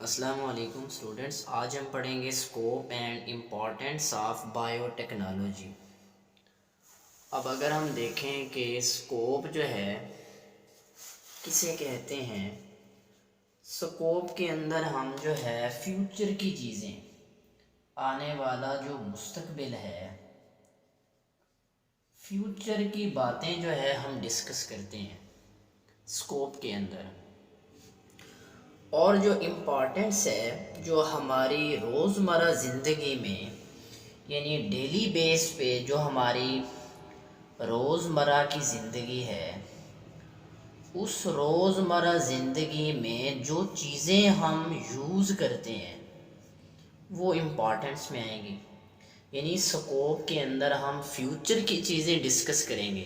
السلام علیکم اسٹوڈنٹس، آج ہم پڑھیں گے scope and importance of bio technology. اب اگر ہم دیکھیں کہ اسکوپ جو ہے کسے کہتے ہیں، اسکوپ کے اندر ہم جو ہے فیوچر کی چیزیں، آنے والا جو مستقبل ہے، فیوچر کی باتیں جو ہے ہم ڈسکس کرتے ہیں اسکوپ کے اندر۔ اور جو امپورٹنس ہے، جو ہماری روزمرہ زندگی میں یعنی ڈیلی بیس پہ جو ہماری روزمرہ کی زندگی ہے، اس روزمرہ زندگی میں جو چیزیں ہم یوز کرتے ہیں وہ امپورٹنس میں آئیں گی۔ یعنی سکوپ کے اندر ہم فیوچر کی چیزیں ڈسکس کریں گے،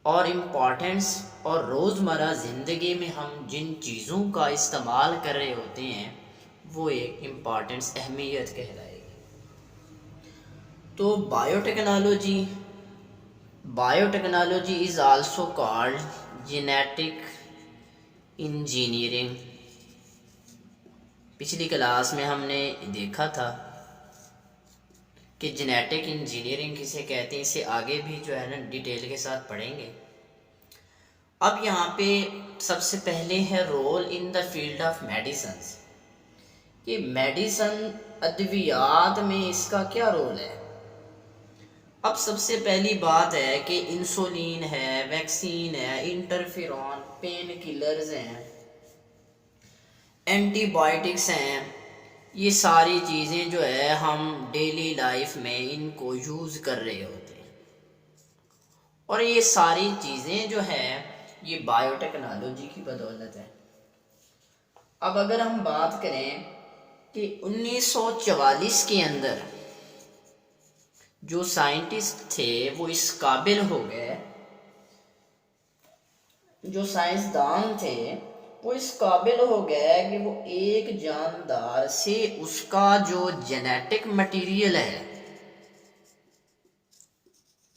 اور امپورٹنس اور روزمرہ زندگی میں ہم جن چیزوں کا استعمال کر رہے ہوتے ہیں وہ ایک امپورٹنس، اہمیت کہلائے گی۔ تو bio technology is also called genetic engineering. پچھلی کلاس میں ہم نے دیکھا تھا کہ جینیٹک انجینئرنگ کسے کہتے ہیں، اسے آگے بھی جو ہے نا ڈیٹیل کے ساتھ پڑھیں گے۔ اب یہاں پہ سب سے پہلے ہے role in the field of medicines, کہ میڈیسن ادویات میں اس کا کیا رول ہے۔ اب سب سے پہلی بات ہے کہ انسولین ہے، ویکسین ہے، انٹرفیرون، پین کلرز ہیں، اینٹی بائیوٹکس ہیں، یہ ساری چیزیں جو ہے ہم ڈیلی لائف میں ان کو یوز کر رہے ہوتے ہیں، اور یہ ساری چیزیں جو ہے یہ بایو ٹیکنالوجی کی بدولت ہے۔ اب اگر ہم بات کریں کہ 1944 کے اندر جو سائنٹسٹ تھے وہ اس قابل ہو گئے، جو سائنسدان تھے وہ اس قابل ہو گئے کہ وہ ایک جاندار سے اس کا جو جینیٹک مٹیریل ہے،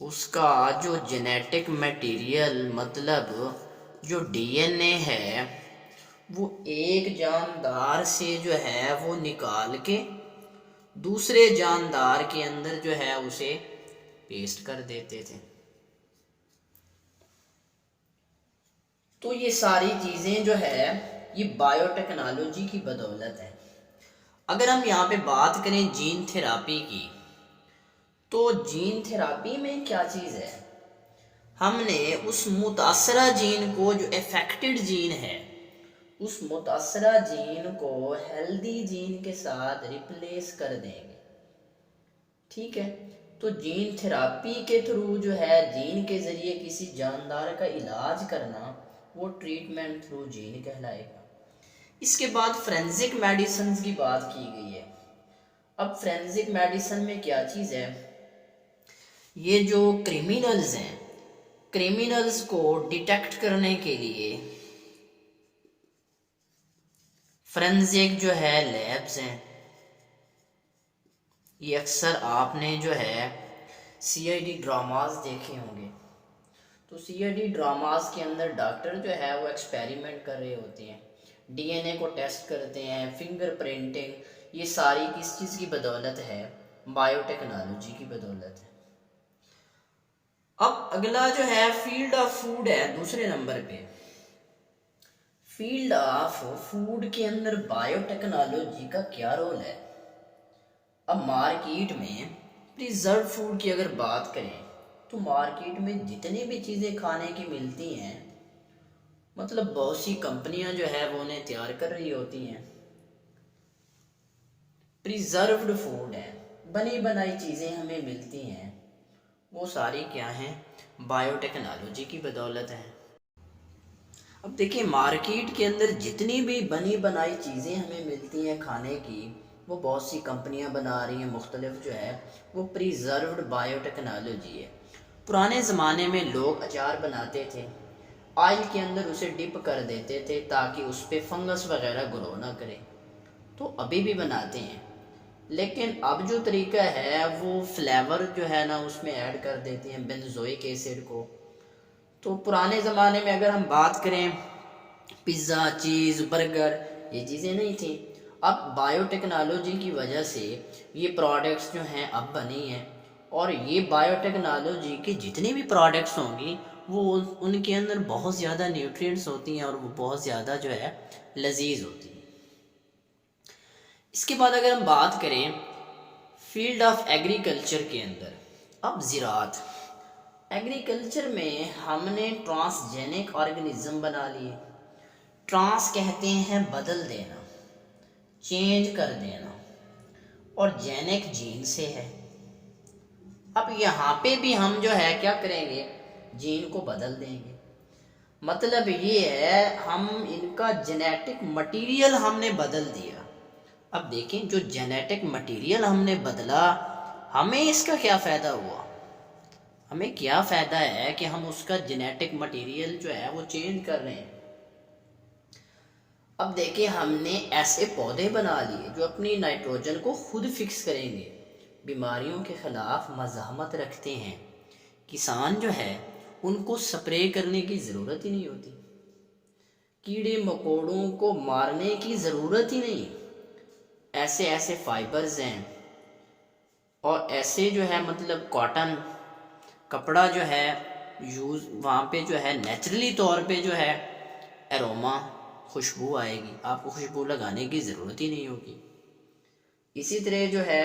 اس کا جو جینیٹک مٹیریل مطلب جو ڈی این اے ہے، وہ ایک جاندار سے جو ہے وہ نکال کے دوسرے جاندار کے اندر جو ہے اسے پیسٹ کر دیتے تھے۔ تو یہ ساری چیزیں جو ہے یہ بایو ٹیکنالوجی کی بدولت ہے۔ اگر ہم یہاں پہ بات کریں جین تھراپی کی، تو جین تھراپی میں کیا چیز ہے، ہم نے اس متاثرہ جین کو، جو افیکٹڈ جین ہے، اس متاثرہ جین کو ہیلدی جین کے ساتھ ریپلیس کر دیں گے، ٹھیک ہے۔ تو جین تھراپی کے تھرو جو ہے جین کے ذریعے کسی جاندار کا علاج کرنا، وہ ٹریٹمنٹ تھرو جین کہلائے گا۔ اس کے بعد فرینزک میڈیسنز کی بات کی گئی ہے۔ اب فرینزک میڈیسن میں کیا چیز ہے، یہ جو کریمینلز ہیں، کریمینلز کو ڈیٹیکٹ کرنے کے لیے فرینزک جو ہے لیبز ہیں۔ یہ اکثر آپ نے جو ہے سی آئی ڈی ڈراماز دیکھے ہوں گے، تو سی آئی ڈی ڈراماز کے اندر ڈاکٹر جو ہے وہ ایکسپیریمنٹ کر رہے ہوتے ہیں، ڈی این اے کو ٹیسٹ کرتے ہیں، فنگر پرنٹنگ، یہ ساری کس چیز کی بدولت ہے، بایو ٹیکنالوجی کی بدولت ہے۔ اب اگلا جو ہے فیلڈ آف فوڈ ہے، دوسرے نمبر پہ۔ فیلڈ آف فوڈ کے اندر بایو ٹیکنالوجی کا کیا رول ہے۔ اب مارکیٹ میں پریزرو فوڈ کی اگر بات کریں تو مارکیٹ میں جتنی بھی چیزیں کھانے کی ملتی ہیں، مطلب بہت سی کمپنیاں جو ہے وہ انہیں تیار کر رہی ہوتی ہیں، پریزروڈ فوڈ ہیں، بنی بنائی چیزیں ہمیں ملتی ہیں، وہ ساری کیا ہیں، بایو ٹیکنالوجی کی بدولت ہیں۔ اب دیکھیں مارکیٹ کے اندر جتنی بھی بنی بنائی چیزیں ہمیں ملتی ہیں کھانے کی، وہ بہت سی کمپنیاں بنا رہی ہیں، مختلف جو ہے وہ پریزروڈ بایو ٹیکنالوجی ہے۔ پرانے زمانے میں لوگ اچار بناتے تھے، آئل کے اندر اسے ڈپ کر دیتے تھے تاکہ اس پہ فنگس وغیرہ گرو نہ کرے، تو ابھی بھی بناتے ہیں، لیکن اب جو طریقہ ہے وہ فلیور جو ہے نا اس میں ایڈ کر دیتے ہیں، بینزوئک ایسڈ کو۔ تو پرانے زمانے میں اگر ہم بات کریں، پیزا، چیز، برگر، یہ چیزیں نہیں تھیں. اب بایو ٹیکنالوجی کی وجہ سے یہ پروڈکٹس جو ہیں اب بنی ہیں, اور یہ بایو ٹیکنالوجی کی جتنی بھی پروڈکٹس ہوں گی وہ ان کے اندر بہت زیادہ نیوٹرینٹس ہوتی ہیں اور وہ بہت زیادہ جو ہے لذیذ ہوتی ہیں. اس کے بعد اگر ہم بات کریں فیلڈ آف ایگریکلچر کے اندر, اب زراعت, ایگریکلچر میں ہم نے ٹرانسجینک آرگنزم بنا لیے. ٹرانس کہتے ہیں بدل دینا, چینج کر دینا, اور جینک جین سے ہے. اب یہاں پہ بھی ہم جو ہے کیا کریں گے, جین کو بدل دیں گے. مطلب یہ ہے ہم ان کا جینیٹک مٹیریل ہم نے بدل دیا. اب دیکھیں جو جینیٹک مٹیریل ہم نے بدلا, ہمیں اس کا کیا فائدہ ہوا؟ ہمیں کیا فائدہ ہے کہ ہم اس کا جینیٹک مٹیریل جو ہے وہ چینج کر رہے ہیں. اب دیکھیں ہم نے ایسے پودے بنا لیے جو اپنی نائٹروجن کو خود فکس کریں گے, بیماریوں کے خلاف مزاحمت رکھتے ہیں. کسان جو ہے ان کو سپرے کرنے کی ضرورت ہی نہیں ہوتی, کیڑے مکوڑوں کو مارنے کی ضرورت ہی نہیں. ایسے ایسے فائبرز ہیں اور ایسے جو ہے مطلب کاٹن کپڑا جو ہے یوز وہاں پہ جو ہے نیچرلی طور پہ جو ہے ایروما خوشبو آئے گی, آپ کو خوشبو لگانے کی ضرورت ہی نہیں ہوگی. اسی طرح جو ہے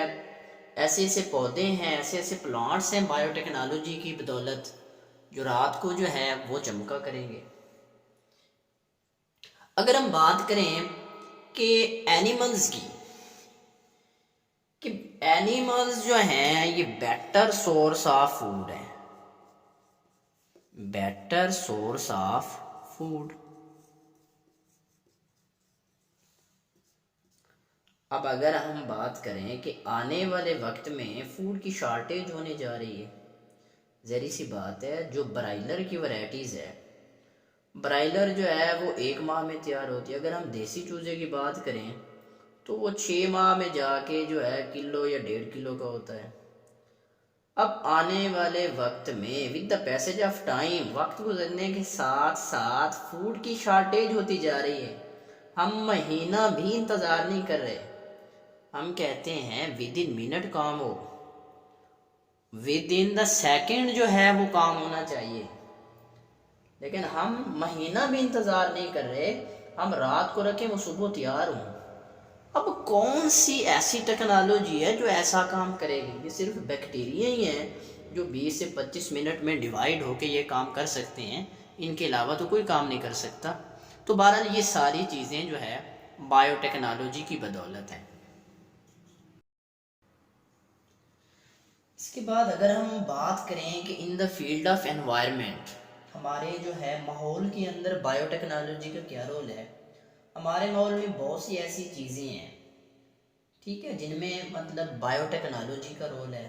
ایسے ایسے پودے ہیں, ایسے ایسے پلانٹس ہیں بایو ٹیکنالوجی کی بدولت جو رات کو جو ہے وہ چمکا کریں گے. اگر ہم بات کریں کہ اینیملز کی, کہ اینیملز جو ہیں یہ بیٹر سورس آف فوڈ ہیں, بیٹر سورس آف فوڈ. اب اگر ہم بات کریں کہ آنے والے وقت میں فوڈ کی شارٹیج ہونے جا رہی ہے, ظاہری سی بات ہے جو برائلر کی ورائٹیز ہے, برائلر جو ہے وہ 1 ماہ میں تیار ہوتی ہے. اگر ہم دیسی چوزے کی بات کریں تو وہ 6 ماہ میں جا کے جو ہے کلو یا 1.5 کلو کا ہوتا ہے. اب آنے والے وقت میں with the passage of time, وقت گزرنے کے ساتھ ساتھ فوڈ کی شارٹیج ہوتی جا رہی ہے. ہم مہینہ بھی انتظار نہیں کر رہے, ہم کہتے ہیں ود ان منٹ کام ہو, ود ان دا سیکنڈ جو ہے وہ کام ہونا چاہیے. لیکن ہم مہینہ بھی انتظار نہیں کر رہے, ہم رات کو رکھیں وہ صبح تیار ہوں. اب کون سی ایسی ٹیکنالوجی ہے جو ایسا کام کرے گی؟ یہ صرف بیکٹیریا ہی ہیں جو 20 سے 25 منٹ میں ڈیوائیڈ ہو کے یہ کام کر سکتے ہیں, ان کے علاوہ تو کوئی کام نہیں کر سکتا. تو بہرحال یہ ساری چیزیں جو ہے بایو ٹیکنالوجی کی بدولت ہیں. اس کے بعد اگر ہم بات کریں کہ ان دا فیلڈ آف انوائرمنٹ, ہمارے جو ہے ماحول کے اندر بایو ٹیکنالوجی کا کیا رول ہے. ہمارے ماحول میں بہت سی ایسی چیزیں ہیں, ٹھیک ہے, جن میں مطلب بایو ٹیکنالوجی کا رول ہے.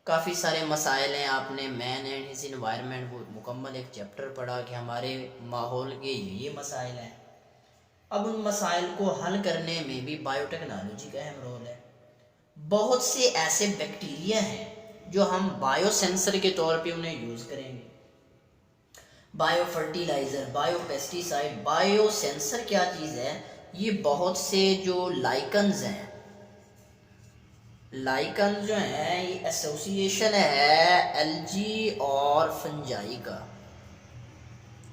کافی سارے مسائل ہیں, آپ نے مین اینڈ ہز انوائرمنٹ وہ مکمل ایک چیپٹر پڑھا کہ ہمارے ماحول کے یہ مسائل ہیں. اب ان مسائل کو حل کرنے میں بھی بایو ٹیکنالوجی کا اہم رول ہے. بہت سے ایسے بیکٹیریا ہیں جو ہم بایو سینسر کے طور پہ انہیں یوز کریں گے. Bio fertilizer, bio pesticide, bio sensor کیا چیز ہے؟ یہ بہت سے جو لائکنز ہیں, لائکنز جو ہیں یہ ایسوسیشن ہے الجی اور فنجائی کا,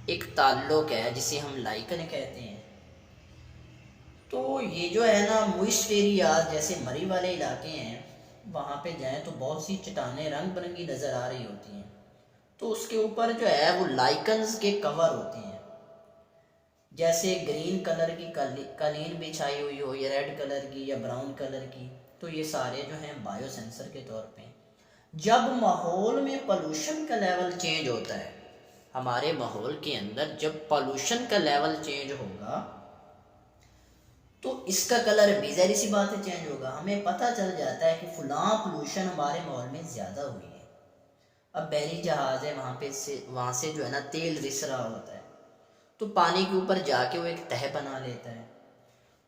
ایک تعلق ہے جسے ہم لائکن کہتے ہیں. تو یہ جو ہے نا موئسٹ ایریاز جیسے مری والے علاقے ہیں, وہاں پہ جائیں تو بہت سی چٹانیں رنگ برنگی نظر آ رہی ہوتی ہیں, تو اس کے اوپر جو ہے وہ لائکنز کے کور ہوتے ہیں, جیسے گرین کلر کی قالین بچھائی ہوئی ہو, یا ریڈ کلر کی, یا براؤن کلر کی. تو یہ سارے جو ہیں بایو سینسر کے طور پہ. جب ماحول میں پولوشن کا لیول چینج ہوتا ہے, ہمارے ماحول کے اندر جب پولوشن کا لیول چینج ہوگا تو اس کا کلر بھی ظاہری سی بات ہے چینج ہوگا. ہمیں پتہ چل جاتا ہے کہ فلاں پولوشن ہمارے ماحول میں زیادہ ہوئی ہے. اب بحری جہاز ہے, وہاں سے جو ہے نا تیل رس رہا ہوتا ہے, تو پانی کے اوپر جا کے وہ ایک تہہ بنا لیتا ہے.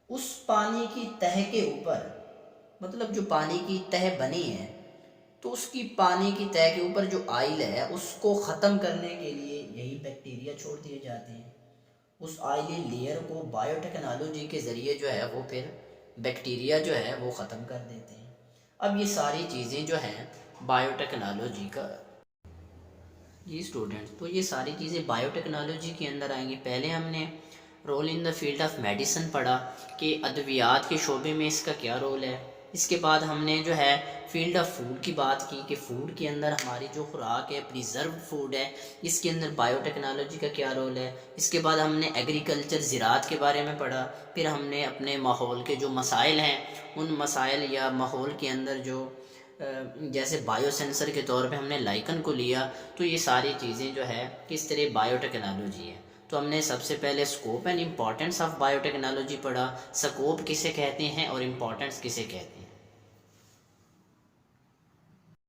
اس پانی کی تہہ کے اوپر, مطلب جو پانی کی تہہ بنی ہے, تو اس کی پانی کی تہہ کے اوپر جو آئل ہے اس کو ختم کرنے کے لیے یہی بیکٹیریا چھوڑ دیے جاتے ہیں. اس آئلی لیئر کو بایو ٹیکنالوجی کے ذریعے جو ہے وہ پھر بیکٹیریا جو ہے وہ ختم کر دیتے ہیں۔ اب یہ ساری چیزیں جو ہیں بایو ٹیکنالوجی کا جی اسٹوڈنٹس، تو یہ ساری چیزیں بایو ٹیکنالوجی کے اندر آئیں گی۔ پہلے ہم نے role in the field of medicine پڑھا کہ ادویات کے شعبے میں اس کا کیا رول ہے۔ اس کے بعد ہم نے جو ہے فیلڈ آف فوڈ کی بات کی کہ فوڈ کے اندر ہماری جو خوراک ہے پریزرو فوڈ ہے، اس کے اندر بایو ٹیکنالوجی کا کیا رول ہے۔ اس کے بعد ہم نے ایگریکلچر زراعت کے بارے میں پڑھا۔ پھر ہم نے اپنے ماحول کے جو مسائل ہیں ان مسائل یا ماحول کے اندر جو جیسے بایو سینسر کے طور پہ ہم نے لائکن کو لیا، تو یہ ساری چیزیں جو ہے کس طرح بایو ٹیکنالوجی ہے۔ تو ہم نے سب سے پہلے scope and importance of bio technology پڑھا، سکوپ کسے کہتے ہیں اور امپورٹنس کسے کہتے ہیں۔